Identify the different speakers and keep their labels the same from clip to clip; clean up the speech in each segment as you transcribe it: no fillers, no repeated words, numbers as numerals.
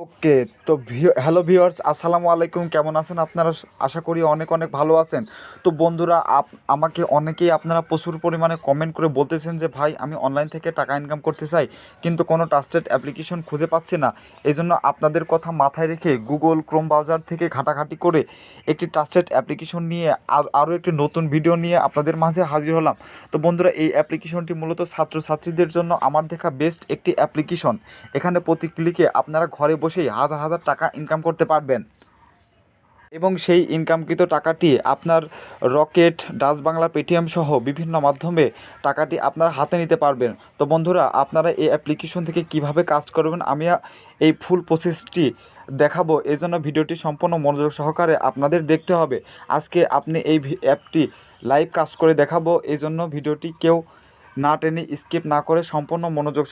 Speaker 1: ওকে। তো hello viewers, আসসালামু আলাইকুম। কেমন আছেন আপনারা? আশা করি অনেক অনেক ভালো আছেন। তো বন্ধুরা, আমাকে অনেকেই আপনারা প্রচুর পরিমাণে কমেন্ট করে বলতেছেন যে ভাই, আমি অনলাইন থেকে টাকা ইনকাম করতে চাই, কিন্তু কোনো ট্রাস্টেড অ্যাপ্লিকেশন খুঁজে পাচ্ছি না। এই জন্য আপনাদের কথা মাথায় রেখে গুগল ক্রোম ব্রাউজার থেকে ঘাটাঘাটি করে একটি ট্রাস্টেড অ্যাপ্লিকেশন নিয়ে আরও একটি নতুন ভিডিও নিয়ে আপনাদের মাঝে হাজির হলাম। তো বন্ধুরা, এই অ্যাপ্লিকেশনটি মূলত ছাত্রছাত্রীদের জন্য আমার দেখা বেস্ট একটি অ্যাপ্লিকেশন। এখানে প্রতি ক্লিকে আপনারা ঘরে বসেই হাজার হাজার টাকা ইনকাম করতে পারবেন, এবং সেই ইনকামকৃত টাকাটি আপনার রকেট, ডাচ বাংলা, পেটিএম সহ বিভিন্ন মাধ্যমে টাকাটি আপনারা হাতে নিতে পারবেন। তো বন্ধুরা, আপনারা এই অ্যাপ্লিকেশন থেকে কিভাবে কাজ করবেন আমি এই ফুল প্রসেসটি দেখাবো। এই জন্য ভিডিওটি সম্পূর্ণ মনোযোগ সহকারে আপনাদের দেখতে হবে। আজকে আপনি এই অ্যাপটি লাইভ কাজ করে দেখাবো, এই জন্য ভিডিওটি কেউ না টেনে স্কিপ না করে সম্পূর্ণ মনোযোগ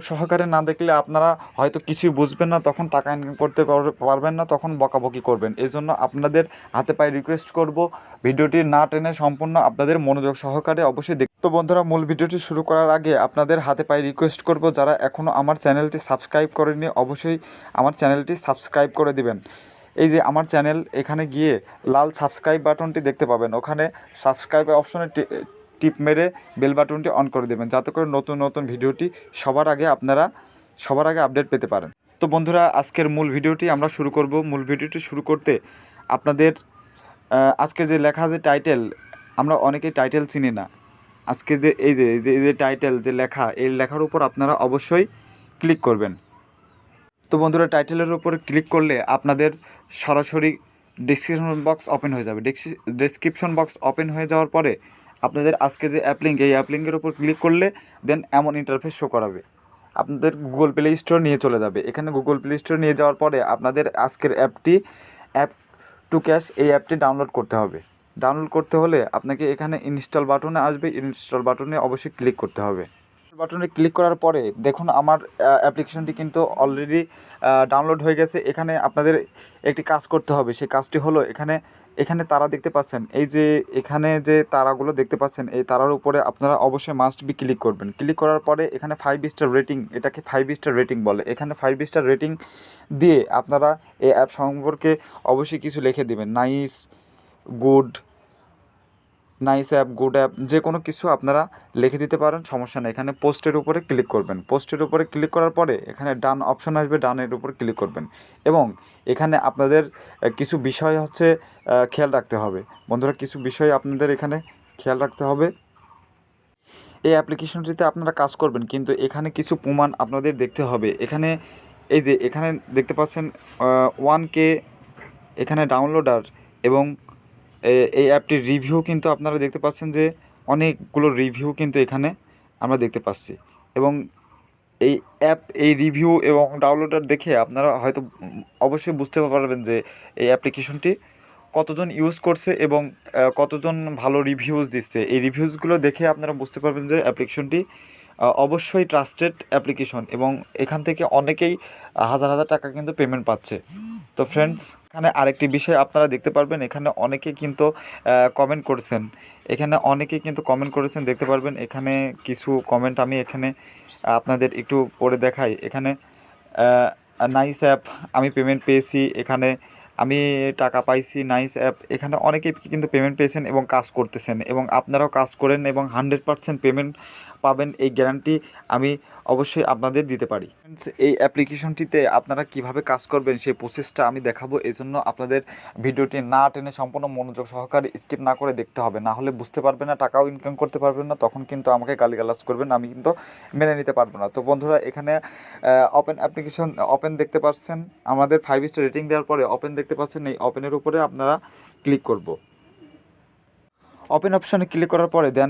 Speaker 1: সহকারে না দেখলে আপনারা হয়তো কিছুই বুঝবেন না, তখন টাকা ইনকাম করতে পারবেন না, তখন বকাবকি করবেন। এই জন্য আপনাদের হাতে পায়ে রিকোয়েস্ট করব, ভিডিওটি না টেনে সম্পূর্ণ আপনাদের মনোযোগ সহকারে অবশ্যই তো বন্ধুরা, মূল ভিডিওটি শুরু করার আগে আপনাদের হাতে পায়ে রিকোয়েস্ট করব, যারা এখনও আমার চ্যানেলটি সাবস্ক্রাইব করেনি অবশ্যই আমার চ্যানেলটি সাবস্ক্রাইব করে দিবেন। এই যে আমার চ্যানেল, এখানে গিয়ে লাল সাবস্ক্রাইব বাটনটি দেখতে পাবেন, ওখানে সাবস্ক্রাইব অপশনে টিপ মেরে বেল বাটনটি অন করে দেবেন, যাতে করে নতুন নতুন ভিডিওটি সবার আগে আপডেট পেতে পারেন। তো বন্ধুরা, আজকের মূল ভিডিওটি আমরা শুরু করব। মূল ভিডিওটি শুরু করতে আপনাদের আজকে যে লেখা, যে টাইটেল, আমরা অনেকেই টাইটেল চিনি না। আজকে যে এই যে টাইটেল যে লেখা, এই লেখার উপর আপনারা অবশ্যই ক্লিক করবেন। তো বন্ধুরা, টাইটেলের উপর ক্লিক করলে আপনাদের সরাসরি ডেসক্রিপশন বক্স ওপেন হয়ে যাবে। ডেসক্রিপশন বক্স ওপেন হয়ে যাওয়ার পরে আপনাদের আজকে যে অ্যাপ লিঙ্ক, এই অ্যাপ লিঙ্কের উপর ক্লিক করলে দেন এমন ইন্টারফেস শো করাবে, আপনাদের গুগল প্লে স্টোর নিয়ে চলে যাবে। এখানে গুগল প্লে স্টোর নিয়ে যাওয়ার পরে আপনাদের আজকের অ্যাপ টু ক্যাশ, এই অ্যাপটি ডাউনলোড করতে হবে। ডাউনলোড করতে হলে আপনাকে এখানে ইনস্টল বাটনে আসবে, ইনস্টল বাটনে অবশ্যই ক্লিক করতে হবে। বাটনে ক্লিক করার পরে দেখুন, আমার অ্যাপ্লিকেশনটি কিন্তু অলরেডি ডাউনলোড হয়ে গেছে। এখানে আপনাদের একটি কাজ করতে হবে, সেই কাজটি হলো এখানে তারা দেখতে পাচ্ছেন, এই যে এখানে যে তারাগুলো দেখতে পাচ্ছেন, এই তারার উপরে আপনারা অবশ্যই মাস্ট বি ক্লিক করবেন। ক্লিক করার পরে এখানে 5 স্টার রেটিং, এটাকে 5 স্টার রেটিং বলে, এখানে 5 স্টার রেটিং দিয়ে আপনারা এই অ্যাপ সম্পর্কে অবশ্যই কিছু লিখে দেবেন। নাইস অ্যাপ, গুড অ্যাপ, যে কোনো কিছু আপনারা লিখে দিতে পারেন, সমস্যা নেই। এখানে পোস্টের উপরে ক্লিক করবেন। পোস্টের উপরে ক্লিক করার পরে এখানে ডান অপশন আসবে, ডানের উপরে ক্লিক করবেন, এবং এখানে আপনাদের কিছু বিষয় হচ্ছে খেয়াল রাখতে হবে। বন্ধুরা, কিছু বিষয় আপনাদের এখানে খেয়াল রাখতে হবে। এই অ্যাপ্লিকেশনটিতে আপনারা কাজ করবেন, কিন্তু এখানে কিছু প্রমাণ আপনাদের দেখতে হবে। এখানে দেখতে পাচ্ছেন 1K এখানে ডাউনলোডার, এবং এই অ্যাপটির রিভিউ কিন্তু আপনারা দেখতে পাচ্ছেন যে অনেকগুলো রিভিউ কিন্তু এখানে আমরা দেখতে পাচ্ছি। এবং এই রিভিউ এবং ডাউনলোডার দেখে আপনারা হয়তো অবশ্যই বুঝতে পারবেন যে এই অ্যাপ্লিকেশনটি কতজন ইউজ করছে এবং কতজন ভালো রিভিউজ দিচ্ছে। এই রিভিউজগুলো দেখে আপনারা বুঝতে পারবেন যে অ্যাপ্লিকেশনটি অবশ্যই ট্রাস্টেড অ্যাপ্লিকেশন, এবং এখান থেকে অনেকেই হাজার হাজার টাকা কিন্তু পেমেন্ট পাচ্ছে। তো ফ্রেন্ডস, এখানে আরেকটি বিষয় আপনারা দেখতে পারবেন, এখানে অনেকে কিন্তু কমেন্ট করেছেন দেখতে পারবেন। এখানে কিছু কমেন্ট আমি এখানে আপনাদের একটু পড়ে দেখাই। এখানে নাইস অ্যাপ, আমি পেমেন্ট পেয়েছি, এখানে আমি টাকা পাইছি, নাইস অ্যাপ। এখানে অনেকেই কিন্তু পেমেন্ট পেয়েছেন এবং কাজ করতেছেন, এবং আপনারাও কাজ করেন এবং 100% পেমেন্ট পাবেন, এই গ্যারান্টি আমি অবশ্যই আপনাদের দিতে পারি। এই অ্যাপ্লিকেশনটিতে আপনারা কিভাবে কাজ করবেন সেই প্রসেসটা আমি দেখাবো। এই জন্য আপনাদের ভিডিওটি না টেনে সম্পূর্ণ মনোযোগ সহকারে স্কিপ না করে দেখতে হবে, না হলে বুঝতে পারবেন না, টাকাও ইনকাম করতে পারবেন না, তখন কিন্তু আমাকে গালিগালাজ করবেন, আমি কিন্তু মেনে নিতে পারবো না। তো বন্ধুরা, এখানে ওপেন দেখতে পাচ্ছেন, আমাদের 5 স্টার রেটিং দেওয়ার পরে ওপেন দেখতে পাচ্ছেন, এই ওপেনের উপরে আপনারা ক্লিক করব। ওপেন অপশানে ক্লিক করার পরে দেন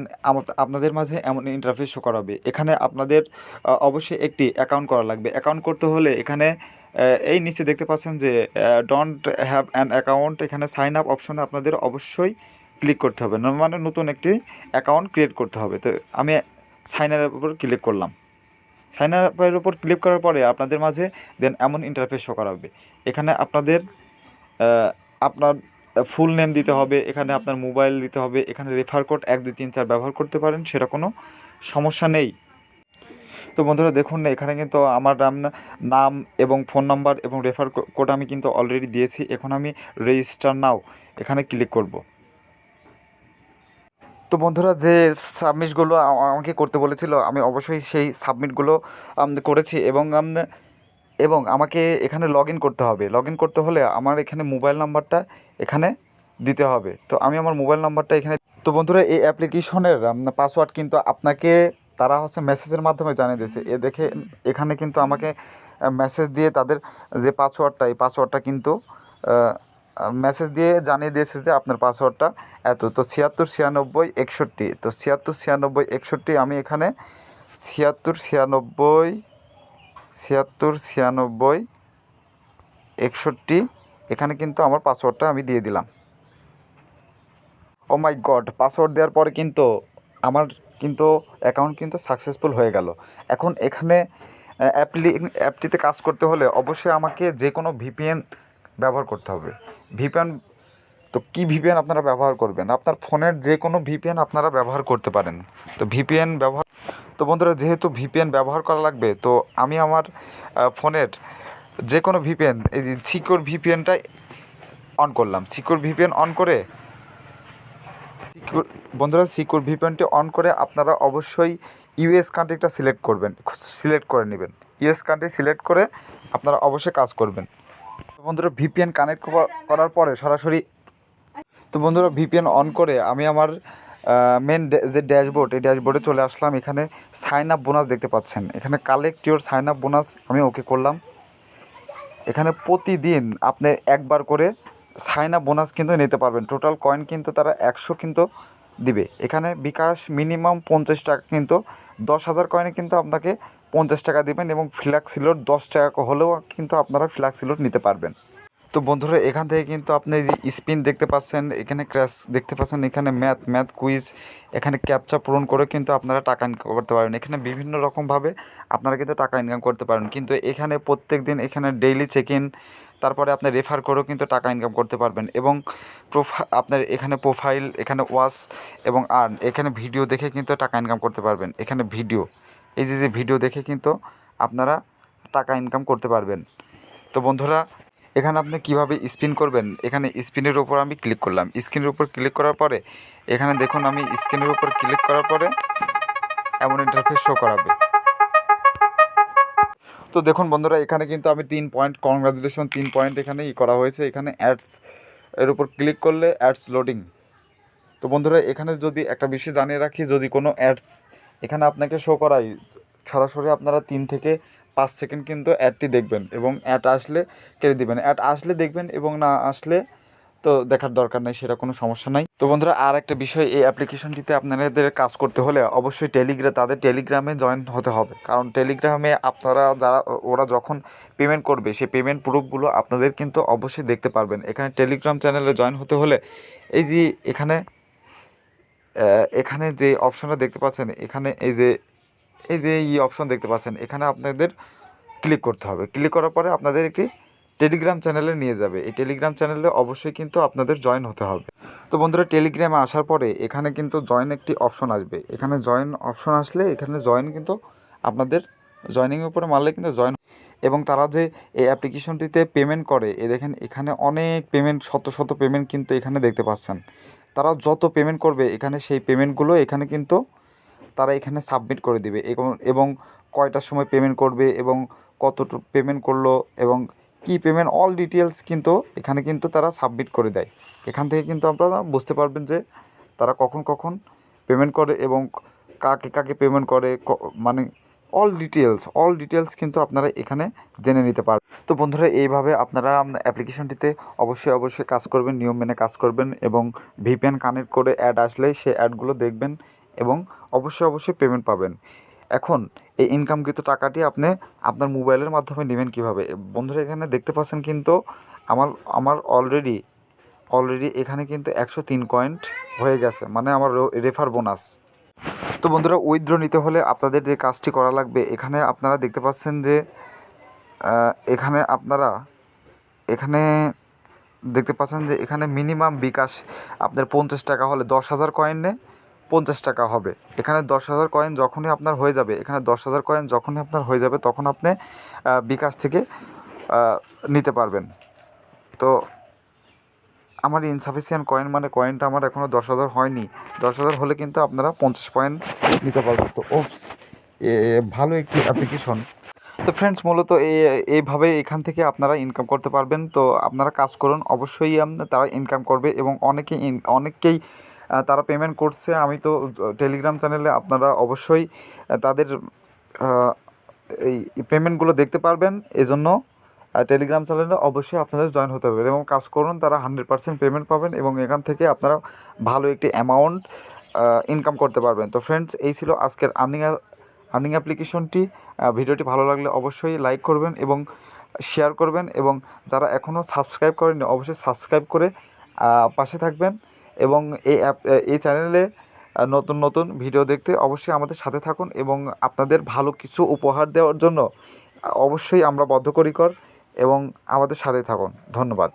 Speaker 1: আপনাদের মাঝে এমন ইন্টারফেস শো করাবে। এখানে আপনাদের অবশ্যই একটি অ্যাকাউন্ট করা লাগবে। অ্যাকাউন্ট করতে হলে এখানে এই নিচে দেখতে পাচ্ছেন যে ডোন্ট হ্যাভ অ্যান অ্যাকাউন্ট, এখানে সাইন আপ অপশনে আপনাদের অবশ্যই ক্লিক করতে হবে, মানে নতুন একটি অ্যাকাউন্ট ক্রিয়েট করতে হবে। তো আমি সাইন আপের উপর ক্লিক করলাম। সাইন আপের উপর ক্লিক করার পরে আপনাদের মাঝে দেন এমন ইন্টারফেস শো করাবে। এখানে আপনার ফুল নেম দিতে হবে, এখানে আপনার মোবাইল দিতে হবে, এখানে রেফার কোড 1 2 3 4 ব্যবহার করতে পারেন, সেটা কোনো সমস্যা নেই। তো বন্ধুরা দেখুন এখানে কিন্তু আমার নাম এবং ফোন নাম্বার এবং রেফার কোড আমি কিন্তু অলরেডি দিয়েছি। এখন আমি রেজিস্টার নাও এখানে ক্লিক করব। তো বন্ধুরা যে সাবমিটগুলো আমাকে করতে বলেছিল আমি অবশ্যই সেই সাবমিটগুলো করেছি এবং আমাকে এখানে লগ ইন করতে হবে। লগ ইন করতে হলে আমার এখানে মোবাইল নাম্বারটা এখানে দিতে হবে। তো আমি আমার মোবাইল নাম্বারটা এখানে। তো বন্ধুরা এই অ্যাপ্লিকেশনের পাসওয়ার্ড কিন্তু আপনাকে তারা হচ্ছে মেসেজের মাধ্যমে জানিয়ে দিয়েছে। দেখে এখানে কিন্তু আমাকে মেসেজ দিয়ে তাদের যে পাসওয়ার্ডটা এই পাসওয়ার্ডটা কিন্তু মেসেজ দিয়ে জানিয়ে দিয়েছে যে আপনার পাসওয়ার্ডটা এত। তো 76 96 61। তো 76 96 61 আমি এখানে 76 96 76 96 61 এখানে কিন্তু আমার পাসওয়ার্ডটা আমি দিয়ে দিলাম। ও মাই গড, পাসওয়ার্ড দেওয়ার পরে কিন্তু আমার কিন্তু অ্যাকাউন্ট কিন্তু সাকসেসফুল হয়ে গেল। এখন এখানে অ্যাপটিতে কাজ করতে হলে অবশ্যই আমাকে যে কোনো ভিপিএন ব্যবহার করতে হবে। ভিপিএন, তো কী ভিপিএন আপনারা ব্যবহার করবেন? আপনার ফোনের যে কোনো ভিপিএন আপনারা ব্যবহার করতে পারেন। তো ভিপিএন ব্যবহার, তো বন্ধুরা যেহেতু ভিপিএন ব্যবহার করা লাগবে, তো আমি আমার ফোনের যে কোনো ভিপিএন, এই সিকিউর ভিপিএনটা অন করলাম। সিকিউর ভিপিএন অন করে বন্ধুরা সিকিউর ভিপিএনটি অন করে আপনারা অবশ্যই ইউএস কান্ট্রিটা সিলেক্ট করে নেবেন। ইউএস কান্ট্রি সিলেক্ট করে আপনারা অবশ্যই কাজ করবেন। তো বন্ধুরা ভিপিএন কানেক্ট করার পরে সরাসরি, তো বন্ধুরা ভিপিএন অন করে আমি আমার মেন যে ড্যাশবোর্ড, এই ড্যাশবোর্ডে চলে আসলাম। এখানে সাইন আপ বোনাস দেখতে পাচ্ছেন, এখানে collect your sign up bonus আমি ওকে করলাম। এখানে প্রতিদিন আপনি একবার করে সাইন আপ বোনাস কিন্তু নিতে পারবেন। টোটাল কয়েন কিন্তু তারা 100 কিন্তু দিবে। এখানে বিকাশ মিনিমাম 50 টাকা, কিন্তু 10,000 কয়েনে কিন্তু আপনাকে 50 টাকা দেবেন এবং ফ্ল্যাক্স সিলোড 10 টাকা হলেও কিন্তু আপনারা ফ্ল্যাক্স সিলোড নিতে পারবেন। তো বন্ধুরা এখান থেকে কিন্তু আপনি যে স্পিন দেখতে পাচ্ছেন, এখানে ক্র্যাশ দেখতে পাচ্ছেন, এখানে ম্যাথ কুইজ, এখানে ক্যাপচা পূরণ করে কিন্তু আপনারা টাকা ইনকাম করতে পারবেন। এখানে বিভিন্ন রকমভাবে আপনারা কিন্তু টাকা ইনকাম করতে পারেন। কিন্তু এখানে প্রত্যেক দিন এখানে ডেইলি চেক ইন, তারপরে আপনি রেফার করেও কিন্তু টাকা ইনকাম করতে পারবেন। এবং আপনার এখানে প্রোফাইল, এখানে ওয়াচ এবং আর্ন, এখানে ভিডিও দেখে কিন্তু টাকা ইনকাম করতে পারবেন। এখানে ভিডিও, এই যে ভিডিও দেখে কিন্তু আপনারা টাকা ইনকাম করতে পারবেন। তো বন্ধুরা এখানে আপনি কীভাবে স্পিন করবেন, এখানে স্পিনের উপর আমি ক্লিক করলাম। স্ক্রিনের উপর ক্লিক করার পরে এখানে দেখুন আমি স্ক্রিনের উপর ক্লিক করার পরে এমন ইন্টারফেস শো করাবে। তো দেখুন বন্ধুরা এখানে কিন্তু আমি 3 পয়েন্ট, কংগ্রাচুলেশন 3 পয়েন্ট এখানে করা হয়েছে। এখানে অ্যাডস এর উপর ক্লিক করলে অ্যাডস লোডিং। তো বন্ধুরা এখানে যদি একটা বিষয় জানিয়ে রাখি, যদি কোনো অ্যাডস এখানে আপনাকে শো করায়, সরাসরি আপনারা 3 থেকে 5 সেকেন্ড কিন্তু অ্যাডটি দেখবেন এবং অ্যাড আসলে কেটে দেবেন। অ্যাড আসলে দেখবেন এবং না আসলে তো দেখার দরকার নেই, সেটা কোনো সমস্যা নাই। তো বন্ধুরা আর একটা বিষয়, এই অ্যাপ্লিকেশনটিতে আপনাদের কাজ করতে হলে অবশ্যই তাদের টেলিগ্রামে জয়েন হতে হবে। কারণ টেলিগ্রামে আপনারা ওরা যখন পেমেন্ট করবে সেই পেমেন্ট প্রুফগুলো আপনাদের কিন্তু অবশ্যই দেখতে পারবেন। এখানে টেলিগ্রাম চ্যানেলে জয়েন হতে হলে এই যে এখানে যে অপশনটা দেখতে পাচ্ছেন, এখানে এই যে অপশন দেখতে পাচ্ছেন, এখানে আপনাদের ক্লিক করতে হবে। ক্লিক করার পরে আপনাদের একটি টেলিগ্রাম চ্যানেলে নিয়ে যাবে। এই টেলিগ্রাম চ্যানেলে অবশ্যই কিন্তু আপনাদের জয়েন হতে হবে। তো বন্ধুরা টেলিগ্রামে আসার পরে এখানে কিন্তু জয়েন একটি অপশন আসবে। এখানে জয়েন অপশন আসলে এখানে জয়েন কিন্তু আপনাদের জয়েনিংয়ের উপরে মারলে কিন্তু জয়েন। এবং তারা যে এই অ্যাপ্লিকেশনটিতে পেমেন্ট করে, দেখেন এখানে অনেক পেমেন্ট, শত পেমেন্ট কিন্তু এখানে দেখতে পাচ্ছেন। তারা যত পেমেন্ট করবে এখানে সেই পেমেন্টগুলো এখানে কিন্তু তারা এখানে সাবমিট করে দিবে। এবং কয়টার সময় পেমেন্ট করবে এবং কতটুকু পেমেন্ট করলো এবং কী পেমেন্ট, অল ডিটেলস কিন্তু এখানে কিন্তু তারা সাবমিট করে দেয়। এখান থেকে কিন্তু আপনারা বুঝতে পারবেন যে তারা কখন পেমেন্ট করে এবং কাকে পেমেন্ট করে, মানে অল ডিটেলস কিন্তু আপনারা এখানে জেনে নিতে পারবেন। তো বন্ধুরা এইভাবে আপনারা অ্যাপ্লিকেশনটিতে অবশ্যই কাজ করবেন, নিয়ম মেনে কাজ করবেন এবং ভিপিএন কানেক্ট করে অ্যাড আসলে সেই অ্যাডগুলো দেখবেন এবং অবশ্যই পেমেন্ট পাবেন। এখন এই ইনকামকৃত টাকাটি আপনি আপনার মোবাইলের মাধ্যমে নেবেন কীভাবে? বন্ধুরা এখানে দেখতে পাচ্ছেন কিন্তু আমার অলরেডি এখানে কিন্তু 103 পয়েন্ট হয়ে গেছে, মানে আমার রেফার বোনাস। তো বন্ধুরা উইথড্র নিতে হলে আপনাদের যে কাজটি করা লাগবে, এখানে আপনারা দেখতে পাচ্ছেন যে এখানে দেখতে পাচ্ছেন যে এখানে মিনিমাম বিকাশ আপনার 50 টাকা হলে 10,000 কয়েন নেয়, 50 টাকা হবে। এখানে 10,000 কয়েন যখনই আপনার হয়ে যাবে, এখানে 10,000 কয়েন যখনই আপনার হয়ে যাবে তখন আপনি বিকাশ থেকে নিতে পারবেন। তো আমার ইনসাফিসিয়েন্ট কয়েন মানে কয়েনটা আমার এখনও 10,000 হয়নি। 10,000 হলে কিন্তু আপনারা 50 কয়েন নিতে পারবেন। তো ভালো একটি অ্যাপ্লিকেশন। তো ফ্রেন্ডস, মূলত এইভাবে এখান থেকে আপনারা ইনকাম করতে পারবেন। তো আপনারা কাজ করুন, অবশ্যই তারা ইনকাম করবে এবং অনেকেই তারা পেমেন্ট করছে। আমি তো টেলিগ্রাম চ্যানেলে আপনারা অবশ্যই তাদের এই পেমেন্টগুলো দেখতে পারবেন। এজন্য টেলিগ্রাম চ্যানেলে অবশ্যই আপনাদের জয়েন হতে হবে এবং কাজ করুন, তারা 100% পেমেন্ট পাবেন এবং এখান থেকে আপনারা ভালো একটি অ্যামাউন্ট ইনকাম করতে পারবেন। তো ফ্রেন্ডস, এই ছিল আজকের আর্নিং অ্যাপ্লিকেশনটি। ভিডিওটি ভালো লাগলে অবশ্যই লাইক করবেন এবং শেয়ার করবেন এবং যারা এখনও সাবস্ক্রাইব করেননি অবশ্যই সাবস্ক্রাইব করে পাশে থাকবেন এবং এই চ্যানেলে নতুন নতুন ভিডিও দেখতে অবশ্যই আমাদের সাথে থাকুন এবং আপনাদের ভালো কিছু উপহার দেওয়ার জন্য অবশ্যই আমরা বদ্ধপরিকর এবং আমাদের সাথে থাকুন। ধন্যবাদ।